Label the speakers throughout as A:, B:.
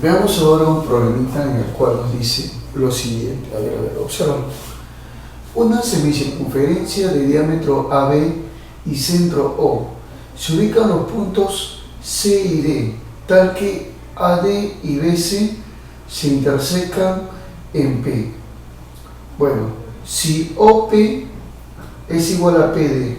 A: Veamos ahora un problemita en el cual nos dice lo siguiente. A ver, observa. Una semicircunferencia de diámetro AB y centro O. Se ubican los puntos C y D, tal que AD y BC se intersecan en P. Bueno, si OP es igual a PD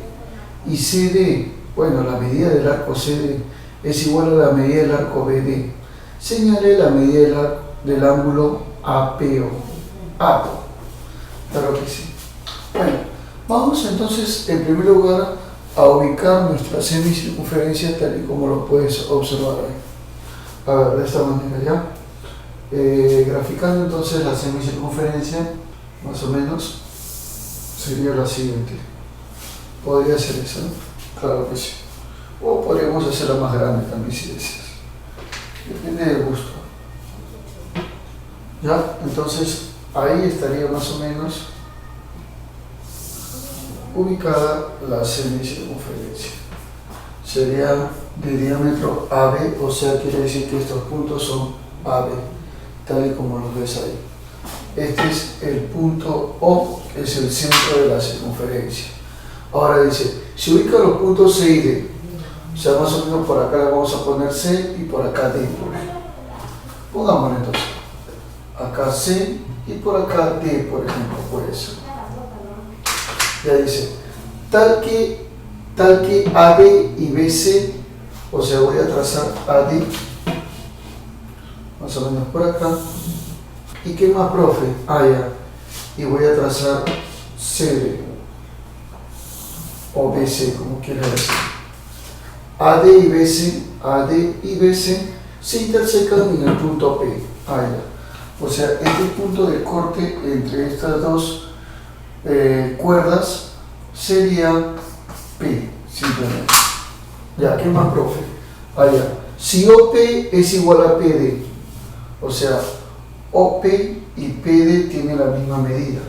A: y CD, bueno, la medida del arco CD es igual a la medida del arco BD, señale la medida del ángulo APO. Claro que sí. Bueno, vamos entonces en primer lugar a ubicar nuestra semicircunferencia tal y como lo puedes observar ahí. A ver, de esta manera ya. Graficando entonces la semicircunferencia, más o menos, sería la siguiente. Podría ser esa, ¿no? Claro que sí. O podríamos hacerla más grande también si deseas. Depende del gusto. ¿Ya? Entonces, ahí estaría más o menos ubicada la semicircunferencia. Sería de diámetro AB, o sea, quiere decir que estos puntos son AB, tal y como los ves ahí. Este es el punto O, que es el centro de la circunferencia. Ahora dice, se ubican los puntos C y D. O sea, más o menos por acá le vamos a poner C y por acá D, por ejemplo. Pongámosle entonces. Acá C y por acá D, por ejemplo, puede ser. Ya dice, tal que AD y BC, o sea, voy a trazar AD, más o menos por acá. ¿Y qué más, profe? Ya. Y voy a trazar CD, o BC, como quieras decir. AD y BC se intersecan en el punto P. Ya. O sea, este punto de corte entre estas dos cuerdas sería P, simplemente. Ya, ¿qué más, profe? Ya. Si OP es igual a PD, o sea, OP y PD tienen la misma medida.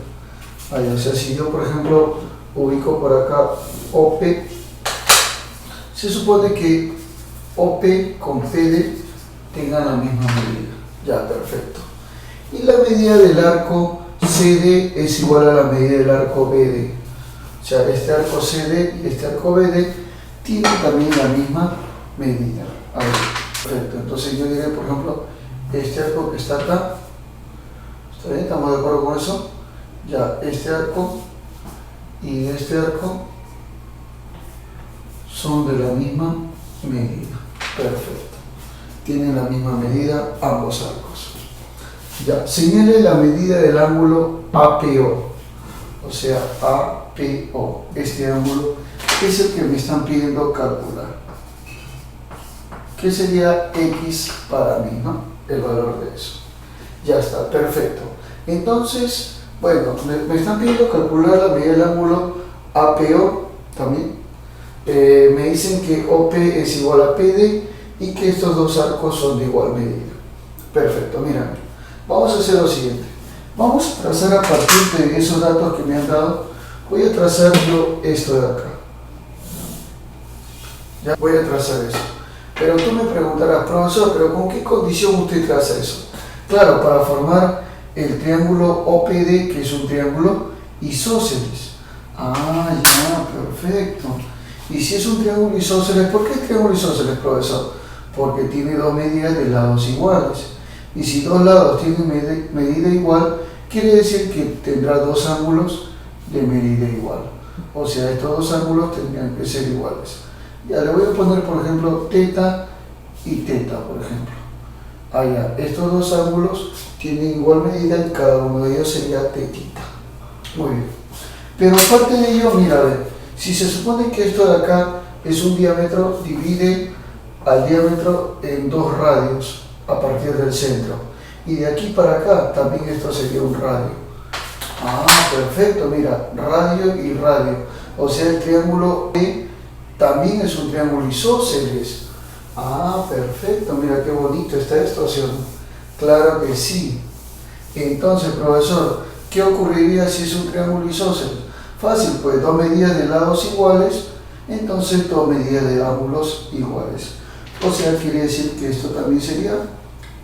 A: O sea, si yo, por ejemplo, ubico por acá OP, se supone que OP con PD tengan la misma medida. Ya, perfecto. Y la medida del arco CD es igual a la medida del arco BD. O sea, este arco CD y este arco BD tienen también la misma medida. A ver, perfecto. Entonces yo diré, por ejemplo, este arco que está acá, ¿está bien? ¿Estamos de acuerdo con eso? Ya, este arco y este arco son de la misma medida. Perfecto. Tienen la misma medida ambos arcos. Ya, señale la medida del ángulo APO, o sea, APO, este ángulo es el que me están pidiendo calcular. ¿Qué sería X para mí, no? El valor de eso. Ya está, perfecto. Entonces, bueno, me están pidiendo calcular la medida del ángulo APO también. Me dicen que OP es igual a PD y que estos dos arcos son de igual medida. Perfecto, mira. Vamos a hacer lo siguiente. Vamos a trazar a partir de esos datos que me han dado. Voy a trazar yo esto de acá. Ya voy a trazar eso. Pero tú me preguntarás, profesor, ¿pero con qué condición usted traza eso? Claro, para formar el triángulo OPD, que es un triángulo isósceles. Ya, perfecto. Y si es un triángulo isósceles, ¿por qué es triángulo isósceles, profesor? Porque tiene dos medidas de lados iguales. Y si dos lados tienen medida igual, quiere decir que tendrá dos ángulos de medida igual. O sea, estos dos ángulos tendrían que ser iguales. Ya le voy a poner, por ejemplo, teta y teta, por ejemplo. Ya, estos dos ángulos tienen igual medida y cada uno de ellos sería tetita. Muy bien. Pero aparte de ello, mira, a ver, si se supone que esto de acá es un diámetro, divide al diámetro en dos radios a partir del centro. Y de aquí para acá también esto sería un radio. Perfecto, mira, radio y radio. O sea, el triángulo E también es un triángulo isósceles. Perfecto, mira qué bonito está esto, ¿sí? Claro que sí. Entonces, profesor, ¿qué ocurriría si es un triángulo isósceles? Fácil, pues dos medidas de lados iguales, entonces dos medidas de ángulos iguales. O sea, quiere decir que esto también sería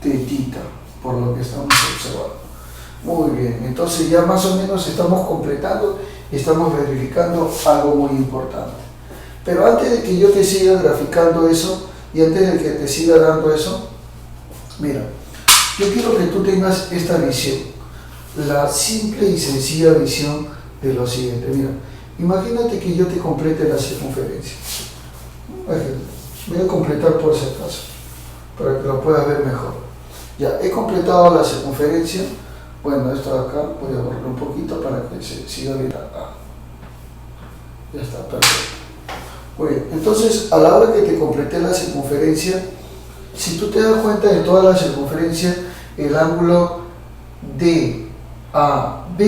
A: tetita, por lo que estamos observando. Muy bien, entonces ya más o menos estamos completando y estamos verificando algo muy importante. Pero antes de que yo te siga graficando eso y antes de que te siga dando eso, mira, yo quiero que tú tengas esta visión, la simple y sencilla visión de lo siguiente. Mira, imagínate que yo te complete la circunferencia. Voy a completar por si acaso, para que lo puedas ver mejor. Ya, he completado la circunferencia. Bueno, esto de acá voy a borrar un poquito para que se siga viendo acá. Ya está, perfecto. Muy bien, entonces a la hora que te completé la circunferencia, si tú te das cuenta de toda la circunferencia, el ángulo DAB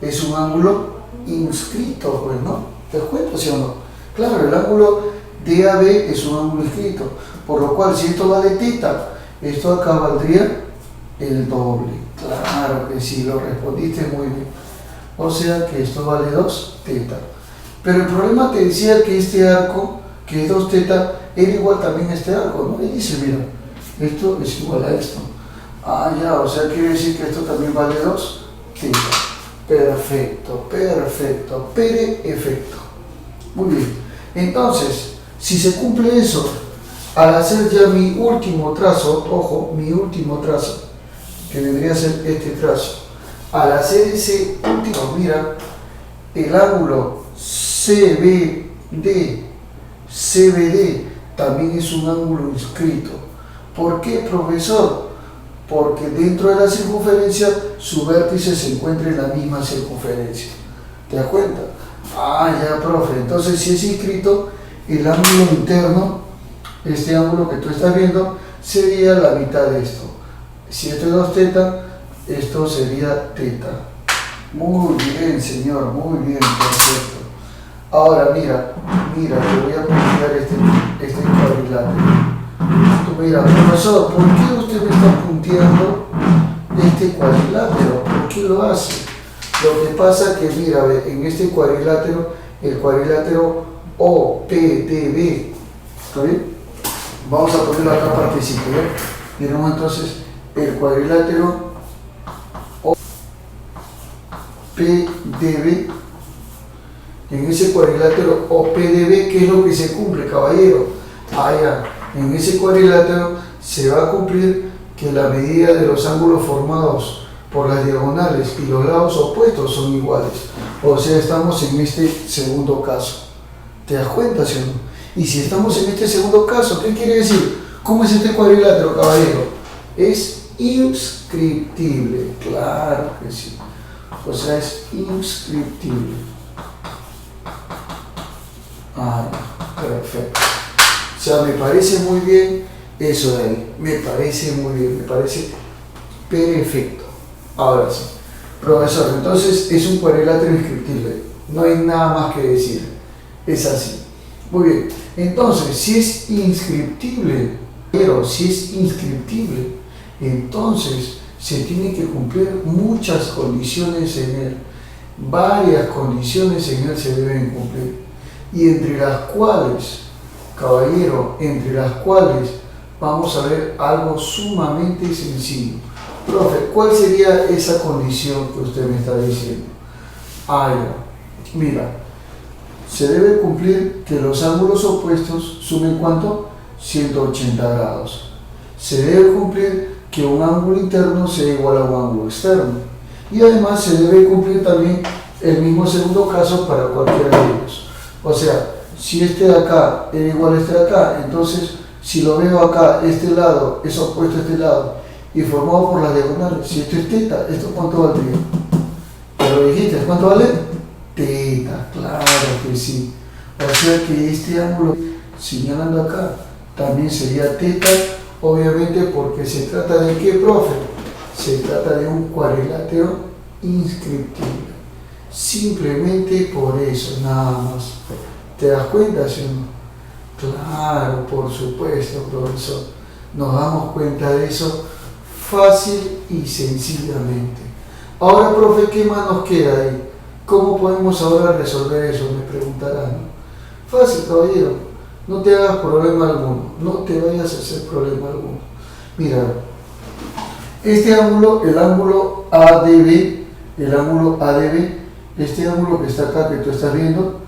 A: es un ángulo inscrito, pues, ¿no? ¿Te das cuenta, sí o no? Claro, el ángulo DAB es un ángulo inscrito, por lo cual si esto vale teta, esto acá valdría el doble. Claro que sí, lo respondiste muy bien. O sea que esto vale 2 teta. Pero el problema te decía que este arco, que es 2 teta, era igual también a este arco, ¿no? Y dice, mira, esto es igual a esto. Ah, ya, o sea, quiere decir que esto también vale 2 teta. Perfecto, perfecto, perfecto. Muy bien. Entonces, si se cumple eso, al hacer ya mi último trazo, ojo, mi último trazo, que vendría a ser este trazo, al hacer ese último, mira, el ángulo CBD también es un ángulo inscrito. ¿Por qué, profesor? Porque dentro de la circunferencia su vértice se encuentra en la misma circunferencia. ¿Te das cuenta? Ah, ya, profe. Entonces, si es inscrito, el ángulo interno, este ángulo que tú estás viendo, sería la mitad de esto. Si esto es 2 teta, esto sería teta. Muy bien, señor, muy bien, perfecto. Ahora, mira, te voy a puntear este cuadrilátero. Tú mira, profesor, ¿por qué usted me está punteando este cuadrilátero? ¿Por qué lo hace? Lo que pasa es que, mira, en este cuadrilátero, el cuadrilátero OPDB, ¿está bien? Vamos a ponerlo acá partecito, ¿ya? Tenemos entonces el cuadrilátero OPDB. En ese cuadrilátero OPDB, ¿qué es lo que se cumple, caballero? Ah, ya, en ese cuadrilátero se va a cumplir que la medida de los ángulos formados por las diagonales y los lados opuestos son iguales. O sea, estamos en este segundo caso. ¿Te das cuenta, sí o no? Y si estamos en este segundo caso, ¿qué quiere decir? ¿Cómo es este cuadrilátero, caballero? Es inscriptible, claro que sí. O sea, es inscriptible. Ah, perfecto. O sea, me parece muy bien eso de ahí. Me parece muy bien, me parece perfecto. Ahora sí. Profesor, entonces es un cuadrilátero inscriptible. No hay nada más que decir. Es así. Muy bien. Entonces, si es inscriptible, entonces se tienen que cumplir muchas condiciones en él. Varias condiciones en él se deben cumplir. Y entre las cuales, caballero, vamos a ver algo sumamente sencillo. Profe, ¿cuál sería esa condición que usted me está diciendo? Ah, ya. Mira, se debe cumplir que los ángulos opuestos sumen ¿cuánto? 180 grados. Se debe cumplir que un ángulo interno sea igual a un ángulo externo. Y además se debe cumplir también el mismo segundo caso para cualquiera de ellos. O sea, si este de acá es igual a este de acá, entonces si lo veo acá, este lado es opuesto a este lado y formado por las diagonales, si esto es teta, ¿esto cuánto valdría? ¿Te lo dijiste? ¿Cuánto vale? Teta, claro que sí. O sea que este ángulo señalando acá también sería teta, obviamente porque se trata de ¿qué, profe? Se trata de un cuadrilátero inscriptible. Simplemente por eso, nada más. ¿Te das cuenta, sí o no? Claro, por supuesto, profesor. Nos damos cuenta de eso fácil y sencillamente. Ahora, profe, ¿qué más nos queda ahí? ¿Cómo podemos ahora resolver eso? Me preguntarán. Fácil, caballero. No te hagas problema alguno. No te vayas a hacer problema alguno. Mira, Este ángulo, el ángulo ADB, este ángulo que está acá, que tú estás viendo,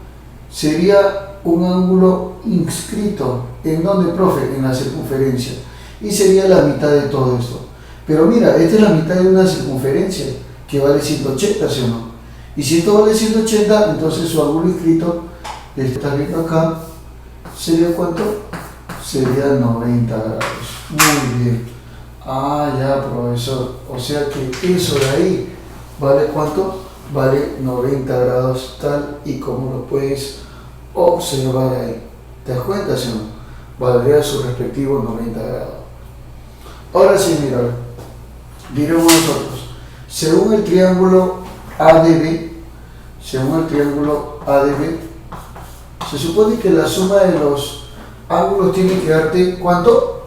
A: sería un ángulo inscrito. ¿En dónde, profe? En la circunferencia. Y sería la mitad de todo esto. Pero mira, esta es la mitad de una circunferencia que vale 180, ¿sí o no? Y si esto vale 180, entonces su ángulo inscrito, que está viendo acá, ¿sería cuánto? Sería 90 grados. Muy bien. Ah, ya, profesor. O sea que eso de ahí vale ¿cuánto? Vale 90 grados, tal y como lo puedes observar ahí. ¿Te das cuenta, sí o no? Valdría su respectivo 90 grados. Ahora sí, mira, diremos nosotros, según el triángulo ADB, se supone que la suma de los ángulos tiene que darte, ¿cuánto?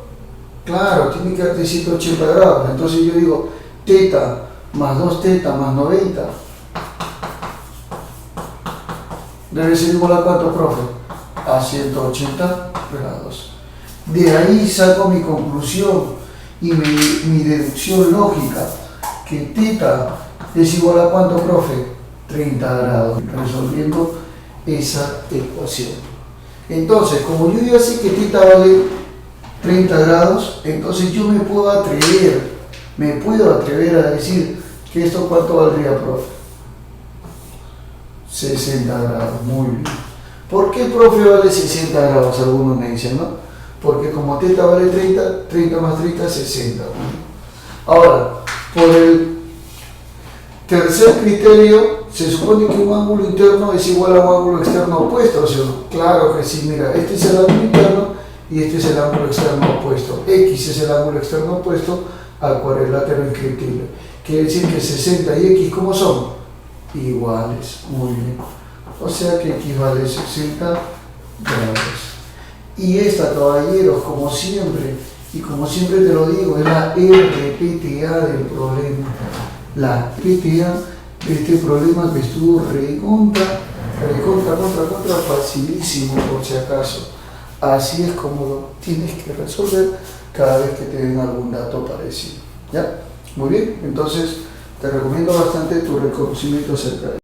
A: Claro, tiene que darte 180 grados. Entonces yo digo, teta más 2 teta más 90 debe ser igual a ¿cuánto, profe? A 180 grados. De ahí saco mi conclusión y mi deducción lógica, que teta es igual a ¿cuánto, profe? 30 grados, resolviendo esa ecuación. Entonces, como yo ya sé que teta vale 30 grados, entonces yo me puedo atrever a decir que esto ¿cuánto valdría, profe? 60 grados, muy bien. ¿Por qué, profe, vale 60 grados? Algunos me dicen, ¿no? Porque como teta vale 30, 30 más 30, 60. Ahora, por el tercer criterio, se supone que un ángulo interno es igual a un ángulo externo opuesto, ¿sí o no? Claro que sí, mira, este es el ángulo interno y este es el ángulo externo opuesto. X es el ángulo externo opuesto al cuadrilátero inscriptible. Quiere decir que 60 y X, ¿cómo son? Iguales, muy bien. O sea que X vale 60 grados. Y esta, caballeros, como siempre, y como siempre te lo digo, es la RPTA del problema. La PTA de este problema que estuvo recontra facilísimo, por si acaso. Así es como lo tienes que resolver cada vez que te den algún dato parecido. ¿Ya? Muy bien, entonces te recomiendo bastante tu reconocimiento acerca de